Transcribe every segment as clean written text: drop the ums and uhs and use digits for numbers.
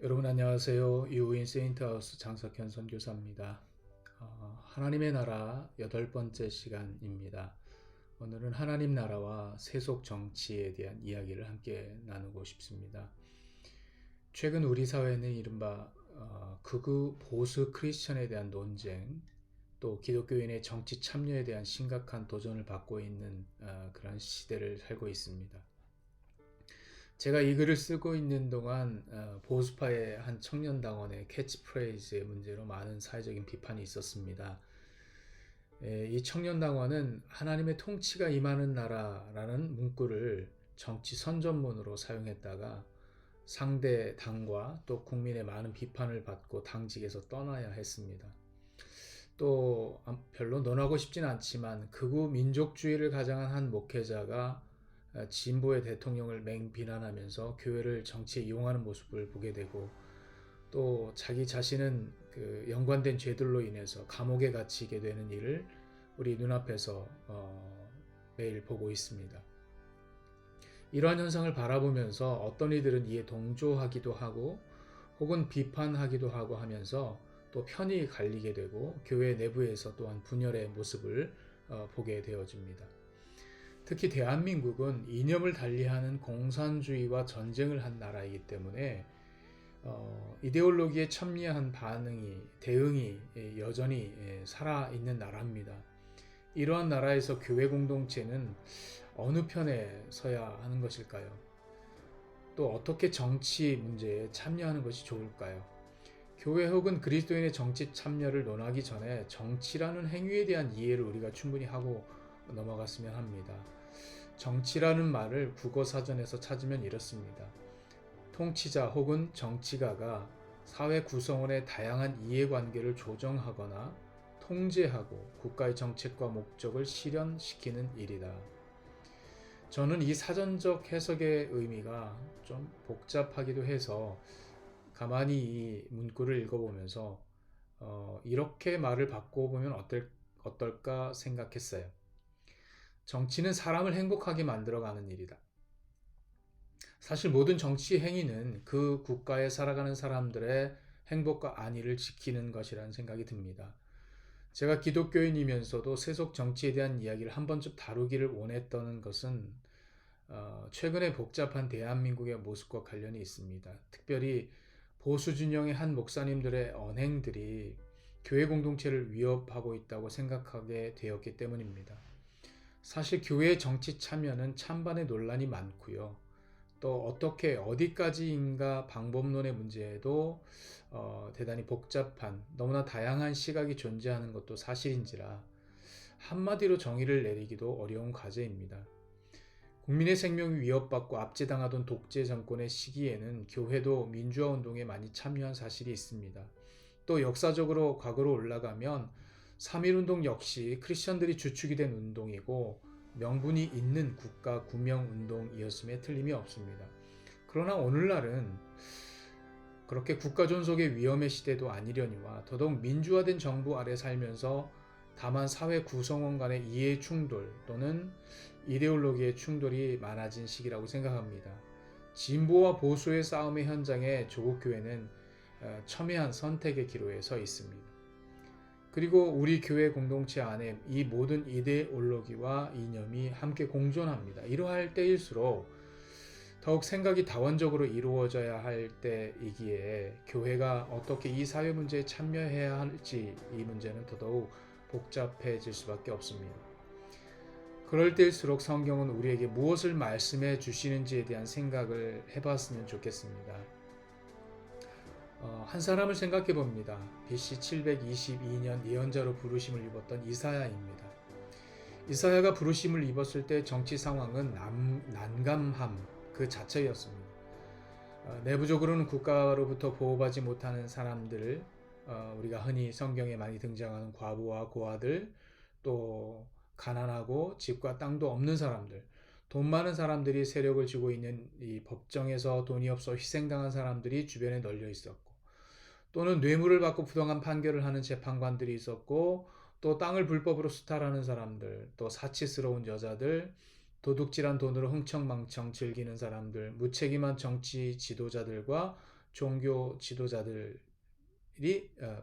여러분 안녕하세요. 유인 세인트하우스 장석현 선교사입니다. 하나님의 나라 8번째 시간입니다. 오늘은 하나님 나라와 세속 정치에 대한 이야기를 함께 나누고 싶습니다. 최근 우리 사회는 이른바 극우 보수 크리스천에 대한 논쟁, 또 기독교인의 정치 참여에 대한 심각한 도전을 받고 있는 그런 시대를 살고 있습니다. 제가 이 글을 쓰고 있는 동안 보수파의 한 청년당원의 캐치프레이즈의 문제로 많은 사회적인 비판이 있었습니다. 이 청년당원은 하나님의 통치가 임하는 나라라는 문구를 정치 선전문으로 사용했다가 상대 당과 또 국민의 많은 비판을 받고 당직에서 떠나야 했습니다. 또 별로 논하고 싶진 않지만 극우 민족주의를 가장한 한 목회자가 진보의 대통령을 맹비난하면서 교회를 정치에 이용하는 모습을 보게 되고, 또 자기 자신은 그 연관된 죄들로 인해서 감옥에 갇히게 되는 일을 우리 눈앞에서 매일 보고 있습니다. 이러한 현상을 바라보면서 어떤 이들은 이에 동조하기도 하고 혹은 비판하기도 하고 하면서 또 편이 갈리게 되고 교회 내부에서 또한 분열의 모습을 보게 되어집니다. 특히 대한민국은 이념을 달리하는 공산주의와 전쟁을 한 나라이기 때문에 이데올로기에 첨예한 대응이 여전히 살아있는 나라입니다. 이러한 나라에서 교회 공동체는 어느 편에 서야 하는 것일까요? 또 어떻게 정치 문제에 참여하는 것이 좋을까요? 교회 혹은 그리스도인의 정치 참여를 논하기 전에 정치라는 행위에 대한 이해를 우리가 충분히 하고 넘어갔으면 합니다. 정치라는 말을 국어사전에서 찾으면 이렇습니다. 통치자 혹은 정치가가 사회 구성원의 다양한 이해관계를 조정하거나 통제하고 국가의 정책과 목적을 실현시키는 일이다. 저는 이 사전적 해석의 의미가 좀 복잡하기도 해서 가만히 이 문구를 읽어보면서 이렇게 말을 바꿔보면 어떨까 생각했어요. 정치는 사람을 행복하게 만들어가는 일이다. 사실 모든 정치 행위는 그 국가에 살아가는 사람들의 행복과 안위를 지키는 것이라는 생각이 듭니다. 제가 기독교인이면서도 세속 정치에 대한 이야기를 한 번쯤 다루기를 원했던 것은 최근의 복잡한 대한민국의 모습과 관련이 있습니다. 특별히 보수 진영의 한 목사님들의 언행들이 교회 공동체를 위협하고 있다고 생각하게 되었기 때문입니다. 사실 교회 정치 참여는 찬반의 논란이 많고요. 또 어떻게 어디까지인가 방법론의 문제에도 대단히 복잡한 너무나 다양한 시각이 존재하는 것도 사실인지라 한마디로 정의를 내리기도 어려운 과제입니다. 국민의 생명이 위협받고 압제당하던 독재 정권의 시기에는 교회도 민주화 운동에 많이 참여한 사실이 있습니다. 또 역사적으로 과거로 올라가면 3.1운동 역시 크리스천들이 주축이 된 운동이고 명분이 있는 국가 구명 운동이었음에 틀림이 없습니다. 그러나 오늘날은 그렇게 국가 존속의 위험의 시대도 아니려니와 더더욱 민주화된 정부 아래 살면서 다만 사회 구성원 간의 이해 충돌 또는 이데올로기의 충돌이 많아진 시기라고 생각합니다. 진보와 보수의 싸움의 현장에 조국교회는 첨예한 선택의 기로에 서 있습니다. 그리고 우리 교회 공동체 안에 이 모든 이데올로기와 이념이 함께 공존합니다. 이러할 때일수록 더욱 생각이 다원적으로 이루어져야 할 때이기에 교회가 어떻게 이 사회 문제에 참여해야 할지 이 문제는 더더욱 복잡해질 수밖에 없습니다. 그럴 때일수록 성경은 우리에게 무엇을 말씀해 주시는지에 대한 생각을 해봤으면 좋겠습니다. 한 사람을 생각해 봅니다. BC 722년 예언자로 부르심을 입었던 이사야입니다. 이사야가 부르심을 입었을 때 정치 상황은 난감함 그 자체였습니다. 내부적으로는 국가로부터 보호받지 못하는 사람들, 우리가 흔히 성경에 많이 등장하는 과부와 고아들, 또 가난하고 집과 땅도 없는 사람들, 돈 많은 사람들이 세력을 쥐고 있는 이 법정에서 돈이 없어 희생당한 사람들이 주변에 널려 있었고, 또는 뇌물을 받고 부당한 판결을 하는 재판관들이 있었고, 또 땅을 불법으로 수탈하는 사람들, 또 사치스러운 여자들, 도둑질한 돈으로 흥청망청 즐기는 사람들, 무책임한 정치 지도자들과 종교 지도자들이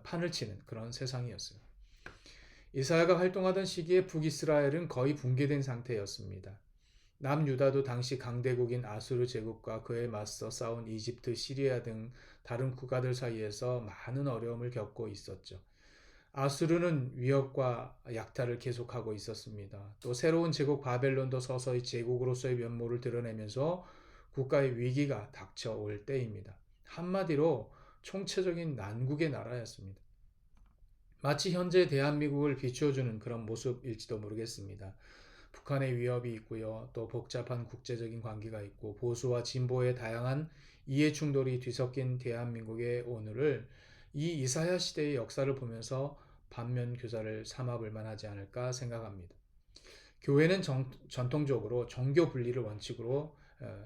판을 치는 그런 세상이었어요. 이사야가 활동하던 시기에 북이스라엘은 거의 붕괴된 상태였습니다. 남유다도 당시 강대국인 아수르 제국과 그에 맞서 싸운 이집트, 시리아 등 다른 국가들 사이에서 많은 어려움을 겪고 있었죠. 아수르는 위협과 약탈을 계속하고 있었습니다. 또 새로운 제국 바벨론도 서서히 제국으로서의 면모를 드러내면서 국가의 위기가 닥쳐올 때입니다. 한마디로 총체적인 난국의 나라였습니다. 마치 현재 대한민국을 비추어주는 그런 모습일지도 모르겠습니다. 북한의 위협이 있고요. 또 복잡한 국제적인 관계가 있고 보수와 진보의 다양한 이해 충돌이 뒤섞인 대한민국의 오늘을 이 이사야 시대의 역사를 보면서 반면 교사를 삼아볼 만하지 않을까 생각합니다. 교회는 전통적으로 종교 분리를 원칙으로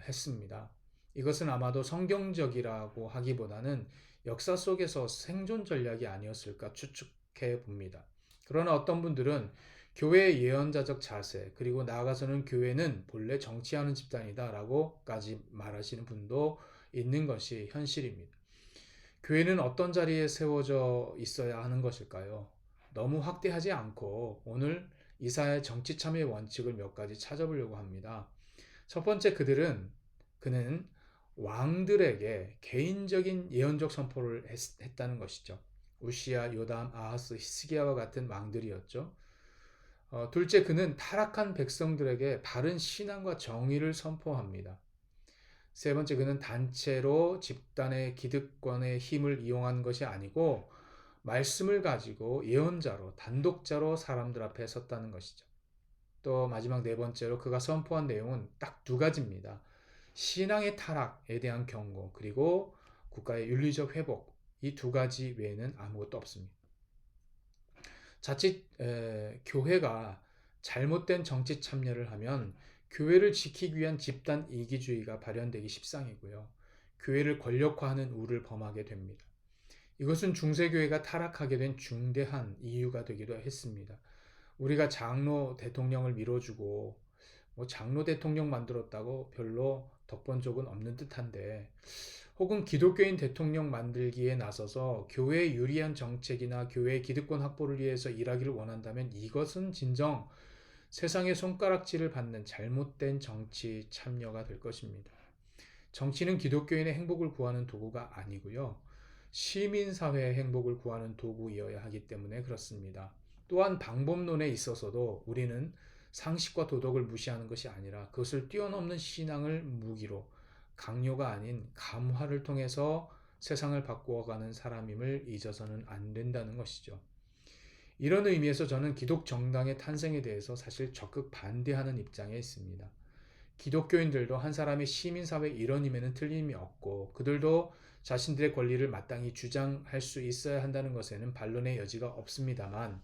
했습니다. 이것은 아마도 성경적이라고 하기보다는 역사 속에서 생존 전략이 아니었을까 추측해 봅니다. 그러나 어떤 분들은 교회의 예언자적 자세, 그리고 나아가서는 교회는 본래 정치하는 집단이다라고까지 말하시는 분도 있는 것이 현실입니다. 교회는 어떤 자리에 세워져 있어야 하는 것일까요? 너무 확대하지 않고 오늘 이사야의 정치 참여의 원칙을 몇 가지 찾아보려고 합니다. 첫 번째, 그는 왕들에게 개인적인 예언적 선포를 했다는 것이죠. 우시야, 요담, 아하스, 히스기야와 같은 왕들이었죠. 둘째, 그는 타락한 백성들에게 바른 신앙과 정의를 선포합니다. 세 번째, 그는 단체로 집단의 기득권의 힘을 이용한 것이 아니고 말씀을 가지고 예언자로 단독자로 사람들 앞에 섰다는 것이죠. 또 마지막 네 번째로 그가 선포한 내용은 딱 두 가지입니다. 신앙의 타락에 대한 경고, 그리고 국가의 윤리적 회복, 이 두 가지 외에는 아무것도 없습니다. 자칫 교회가 잘못된 정치 참여를 하면 교회를 지키기 위한 집단 이기주의가 발현되기 십상이고요. 교회를 권력화하는 우를 범하게 됩니다. 이것은 중세교회가 타락하게 된 중대한 이유가 되기도 했습니다. 우리가 장로 대통령을 밀어주고 장로 대통령 만들었다고 별로 덕본 적은 없는 듯한데, 혹은 기독교인 대통령 만들기에 나서서 교회에 유리한 정책이나 교회의 기득권 확보를 위해서 일하기를 원한다면 이것은 진정 세상의 손가락질을 받는 잘못된 정치 참여가 될 것입니다. 정치는 기독교인의 행복을 구하는 도구가 아니고요. 시민사회의 행복을 구하는 도구이어야 하기 때문에 그렇습니다. 또한 방법론에 있어서도 우리는 상식과 도덕을 무시하는 것이 아니라 그것을 뛰어넘는 신앙을 무기로 강요가 아닌 감화를 통해서 세상을 바꾸어가는 사람임을 잊어서는 안 된다는 것이죠. 이런 의미에서 저는 기독 정당의 탄생에 대해서 사실 적극 반대하는 입장에 있습니다. 기독교인들도 한 사람의 시민사회 일원임에는 틀림이 없고 그들도 자신들의 권리를 마땅히 주장할 수 있어야 한다는 것에는 반론의 여지가 없습니다만,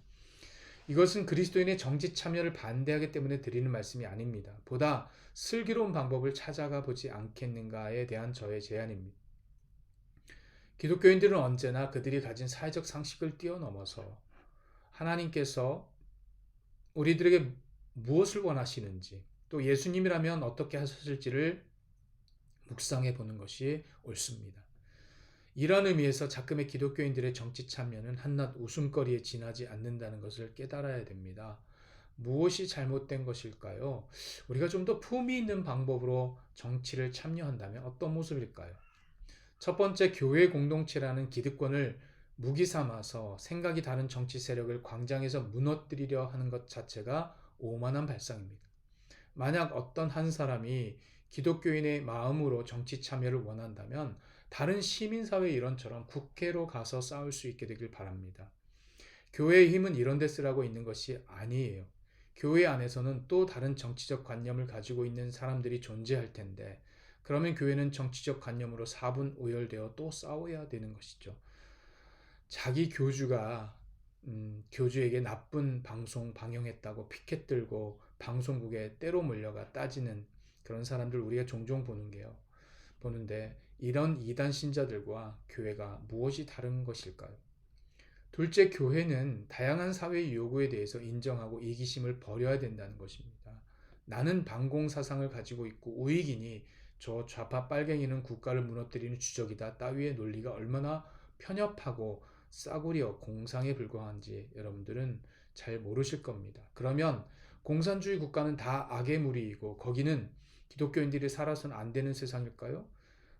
이것은 그리스도인의 정치 참여를 반대하기 때문에 드리는 말씀이 아닙니다. 보다 슬기로운 방법을 찾아가 보지 않겠는가에 대한 저의 제안입니다. 기독교인들은 언제나 그들이 가진 사회적 상식을 뛰어넘어서 하나님께서 우리들에게 무엇을 원하시는지, 또 예수님이라면 어떻게 하셨을지를 묵상해 보는 것이 옳습니다. 이런 의미에서 자금의 기독교인들의 정치 참여는 한낱 웃음거리에 지나지 않는다는 것을 깨달아야 됩니다. 무엇이 잘못된 것일까요? 우리가 좀 더 품위 있는 방법으로 정치를 참여한다면 어떤 모습일까요? 첫 번째, 교회 공동체라는 기득권을 무기 삼아서 생각이 다른 정치 세력을 광장에서 무너뜨리려 하는 것 자체가 오만한 발상입니다. 만약 어떤 한 사람이 기독교인의 마음으로 정치 참여를 원한다면 다른 시민사회 일원처럼 국회로 가서 싸울 수 있게 되길 바랍니다. 교회의 힘은 이런 데 쓰라고 있는 것이 아니에요. 교회 안에서는 또 다른 정치적 관념을 가지고 있는 사람들이 존재할 텐데, 그러면 교회는 정치적 관념으로 사분오열되어 또 싸워야 되는 것이죠. 자기 교주가 교주에게 나쁜 방송 방영했다고 피켓 들고 방송국에 때로 몰려가 따지는 그런 사람들 우리가 종종 보는데 이런 이단 신자들과 교회가 무엇이 다른 것일까요? 둘째, 교회는 다양한 사회의 요구에 대해서 인정하고 이기심을 버려야 된다는 것입니다. 나는 반공 사상을 가지고 있고 우익이니 저 좌파 빨갱이는 국가를 무너뜨리는 주적이다 따위의 논리가 얼마나 편협하고 싸구려 공상에 불과한지 여러분들은 잘 모르실 겁니다. 그러면 공산주의 국가는 다 악의 무리이고 거기는 기독교인들이 살아서는 안 되는 세상일까요?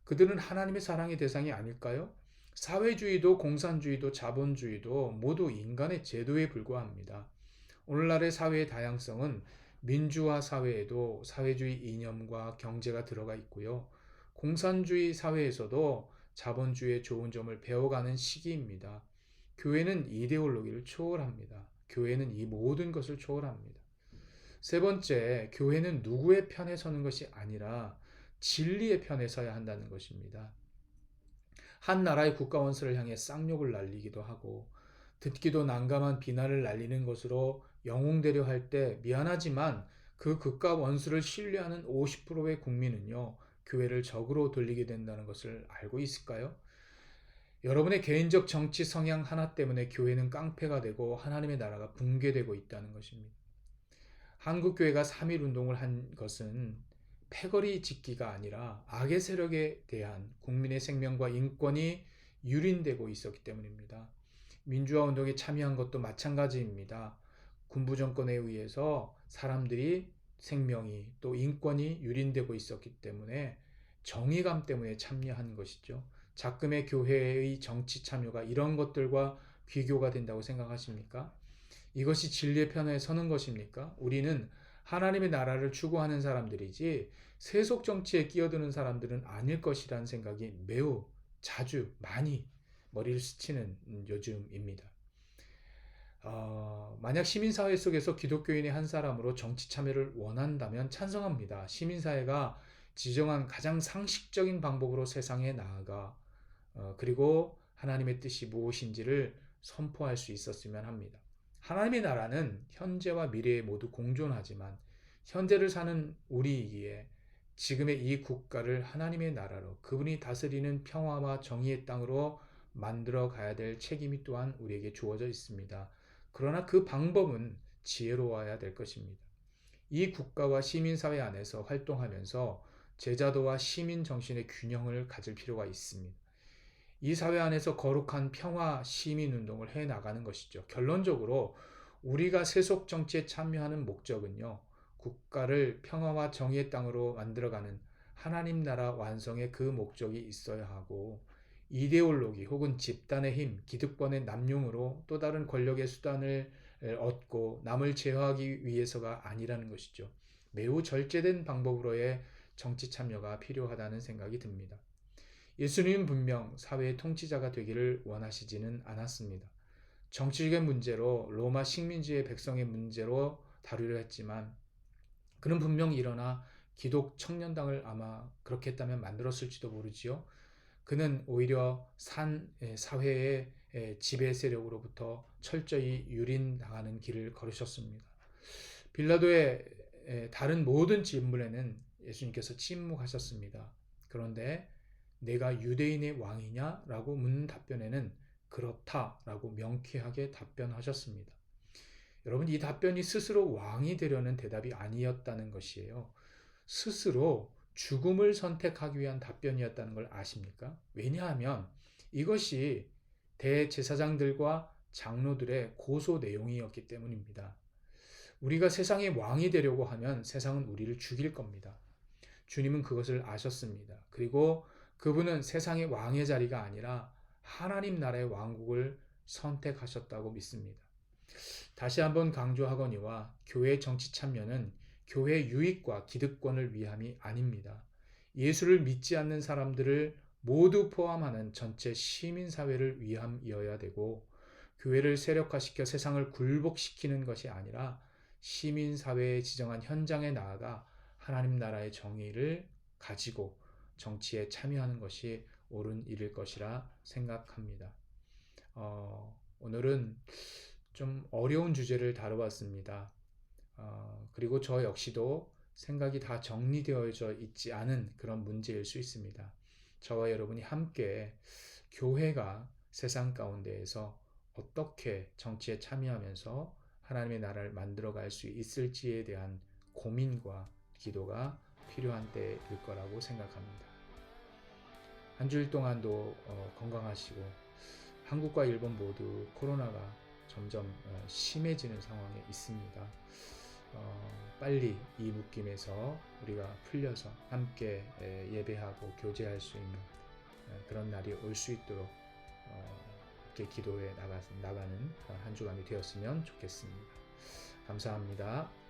그들은 하나님의 사랑의 대상이 아닐까요? 사회주의도 공산주의도 자본주의도 모두 인간의 제도에 불과합니다. 오늘날의 사회의 다양성은 민주화 사회에도 사회주의 이념과 경제가 들어가 있고요. 공산주의 사회에서도 자본주의의 좋은 점을 배워가는 시기입니다. 교회는 이데올로기를 초월합니다. 교회는 이 모든 것을 초월합니다. 세 번째, 교회는 누구의 편에 서는 것이 아니라 진리의 편에 서야 한다는 것입니다. 한 나라의 국가 원수를 향해 쌍욕을 날리기도 하고 듣기도 난감한 비난을 날리는 것으로 영웅되려 할 때 미안하지만 그 국가 원수를 신뢰하는 50%의 국민은요, 교회를 적으로 돌리게 된다는 것을 알고 있을까요? 여러분의 개인적 정치 성향 하나 때문에 교회는 깡패가 되고 하나님의 나라가 붕괴되고 있다는 것입니다. 한국교회가 3.1 운동을 한 것은 패거리 짓기가 아니라 악의 세력에 대한 국민의 생명과 인권이 유린되고 있었기 때문입니다. 민주화 운동에 참여한 것도 마찬가지입니다. 군부 정권에 의해서 사람들이 생명이 또 인권이 유린되고 있었기 때문에 정의감 때문에 참여한 것이죠. 작금의 교회의 정치 참여가 이런 것들과 비교가 된다고 생각하십니까? 이것이 진리의 편에 서는 것입니까? 우리는 하나님의 나라를 추구하는 사람들이지 세속 정치에 끼어드는 사람들은 아닐 것이라는 생각이 매우 자주 많이 머리를 스치는 요즘입니다. 만약 시민사회 속에서 기독교인의 한 사람으로 정치 참여를 원한다면 찬성합니다. 시민사회가 지정한 가장 상식적인 방법으로 세상에 나아가 그리고 하나님의 뜻이 무엇인지를 선포할 수 있었으면 합니다. 하나님의 나라는 현재와 미래에 모두 공존하지만 현재를 사는 우리이기에 지금의 이 국가를 하나님의 나라로 그분이 다스리는 평화와 정의의 땅으로 만들어 가야 될 책임이 또한 우리에게 주어져 있습니다. 그러나 그 방법은 지혜로워야 될 것입니다. 이 국가와 시민사회 안에서 활동하면서 제자도와 시민 정신의 균형을 가질 필요가 있습니다. 이 사회 안에서 거룩한 평화 시민 운동을 해 나가는 것이죠. 결론적으로 우리가 세속 정치에 참여하는 목적은요. 국가를 평화와 정의의 땅으로 만들어가는 하나님 나라 완성의 그 목적이 있어야 하고 이데올로기 혹은 집단의 힘, 기득권의 남용으로 또 다른 권력의 수단을 얻고 남을 제어하기 위해서가 아니라는 것이죠. 매우 절제된 방법으로의 정치 참여가 필요하다는 생각이 듭니다. 예수님은 분명 사회의 통치자가 되기를 원하시지는 않았습니다. 정치적인 문제로 로마 식민지의 백성의 문제로 다루려 했지만 그는 분명 일어나 기독 청년당을 아마 그렇게 했다면 만들었을지도 모르지요. 그는 오히려 사회의 지배 세력으로부터 철저히 유린당하는 길을 걸으셨습니다. 빌라도의 다른 모든 질문에는 예수님께서 침묵하셨습니다. 그런데 내가 유대인의 왕이냐? 라고 묻는 답변에는 그렇다 라고 명쾌하게 답변하셨습니다. 여러분, 이 답변이 스스로 왕이 되려는 대답이 아니었다는 것이에요. 스스로 죽음을 선택하기 위한 답변이었다는 걸 아십니까? 왜냐하면 이것이 대제사장들과 장로들의 고소 내용이었기 때문입니다. 우리가 세상의 왕이 되려고 하면 세상은 우리를 죽일 겁니다. 주님은 그것을 아셨습니다. 그리고 그분은 세상의 왕의 자리가 아니라 하나님 나라의 왕국을 선택하셨다고 믿습니다. 다시 한번 강조하거니와 교회 정치 참여는 교회 유익과 기득권을 위함이 아닙니다. 예수를 믿지 않는 사람들을 모두 포함하는 전체 시민사회를 위함이어야 되고 교회를 세력화시켜 세상을 굴복시키는 것이 아니라 시민사회에 지정한 현장에 나아가 하나님 나라의 정의를 가지고 정치에 참여하는 것이 옳은 일일 것이라 생각합니다. 오늘은 좀 어려운 주제를 다뤄봤습니다. 그리고 저 역시도 생각이 다 정리되어져 있지 않은 그런 문제일 수 있습니다. 저와 여러분이 함께 교회가 세상 가운데에서 어떻게 정치에 참여하면서 하나님의 나라를 만들어갈 수 있을지에 대한 고민과 기도가 필요한 때일 거라고 생각합니다. 한 주일 동안도 건강하시고 한국과 일본 모두 코로나가 점점 심해지는 상황에 있습니다. 빨리 이 묶임에서 우리가 풀려서 함께 예배하고 교제할 수 있는 그런 날이 올 수 있도록 함께 기도해 나가는 한 주간이 되었으면 좋겠습니다. 감사합니다.